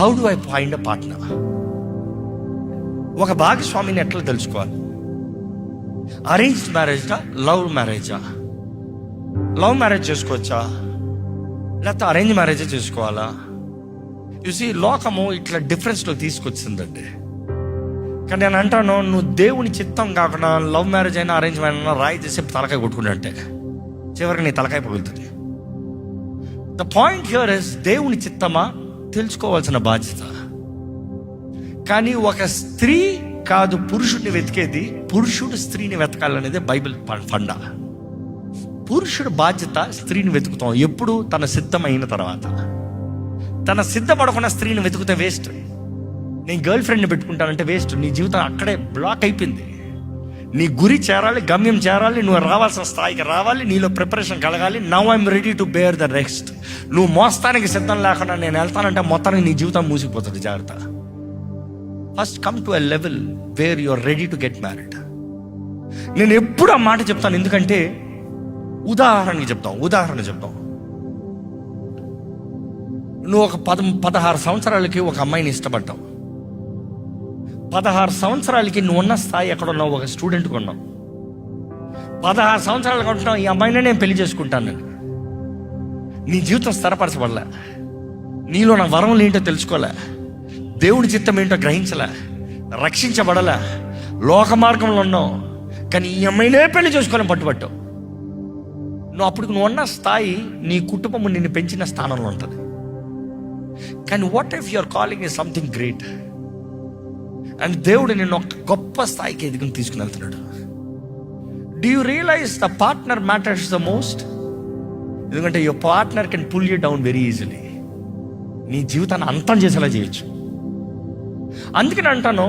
How do I find a partner? ఒక భాగస్వామిని ఎట్లా తెలుసుకోవాలి? అరేంజ్డ్ మ్యారేజా, లవ్ మ్యారేజా? లవ్ మ్యారేజ్ చేసుకోవచ్చా, లేకపోతే అరేంజ్ మ్యారేజే చేసుకోవాలా? చూసి లోకము ఇట్లా డిఫరెన్స్లో తీసుకొచ్చిందండి. కానీ నేను అంటాను, నువ్వు దేవుని చిత్తం కాకుండా లవ్ మ్యారేజ్ అయినా అరేంజ్ మ్యారేజ్ అయినా రాయి చేసి తలకాయ కొట్టుకుంటే చివరికి నీ తలకాయ పగులుతుంది. ద పాయింట్ హియర్ ఇస్, దేవుని చిత్తమా తెలుసుకోవాల్సిన బాధ్యత. కానీ ఒక స్త్రీ కాదు పురుషుడిని వెతికేది, పురుషుడు స్త్రీని వెతకాలనేది బైబిల్ ఫండా. పురుషుడు బాధ్యత స్త్రీని వెతుకుతాం ఎప్పుడు? తన సిద్ధమైన తర్వాత. తన సిద్ధపడకుండా స్త్రీని వెతుకుతే వేస్ట్. నేను గర్ల్ ఫ్రెండ్ని పెట్టుకుంటానంటే వేస్ట్. నీ జీవితం అక్కడే బ్లాక్ అయిపోయింది. నీ గురి చేరాలి, గమ్యం చేరాలి, నువ్వు రావాల్సిన స్థాయికి రావాలి, నీలో ప్రిపరేషన్ కలగాలి. Now I'm ready to bear the next. నువ్వు మోస్తానికి సిద్ధం లేకుండా నేను వెళ్తానంటే మొత్తానికి నీ జీవితం మూసిపోతుంది. జాగ్రత్త. First come to a level where you are ready to get married. నేను ఎప్పుడు ఆ మాట చెప్తాను, ఎందుకంటే ఉదాహరణ చెప్తాం. నువ్వు ఒక 16 సంవత్సరాలకి ఒక అమ్మాయిని ఇష్టపడ్డావు. 16 సంవత్సరాలకి నువ్వు ఉన్న స్థాయి ఎక్కడున్నావు? ఒక స్టూడెంట్గా ఉన్నావు. 16 సంవత్సరాలకు ఉంటున్నావు, ఈ అమ్మాయినే నేను పెళ్లి చేసుకుంటానని. నీ జీవితం స్థిరపరచబడలే, నీలో నా వరం ఏంటో తెలుసుకోలే, దేవుడి చిత్తం ఏంటో గ్రహించలే, రక్షించబడలే, లోక మార్గంలో ఉన్నావు. కానీ ఈ అమ్మాయినే పెళ్లి చేసుకోవాలని పట్టుబట్టావు. నువ్వు ఉన్న స్థాయి నీ కుటుంబం నిన్ను పెంచిన స్థానంలో ఉంటుంది. కానీ what if your calling is something great and దేవుడు నిన్ను ఒక గొప్ప స్థాయికి ఎదుగుని తీసుకుని వెళ్తున్నాడు. Do you realise the partner matters the most? ఎందుకంటే your partner can pull you down very easily. నీ జీవితాన్ని అంతం చేసేలా చేయొచ్చు. అందుకని అంటాను,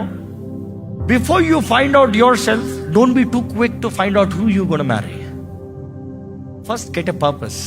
before you find out yourself, don't be too quick to find out who you gonna marry. First get a purpose.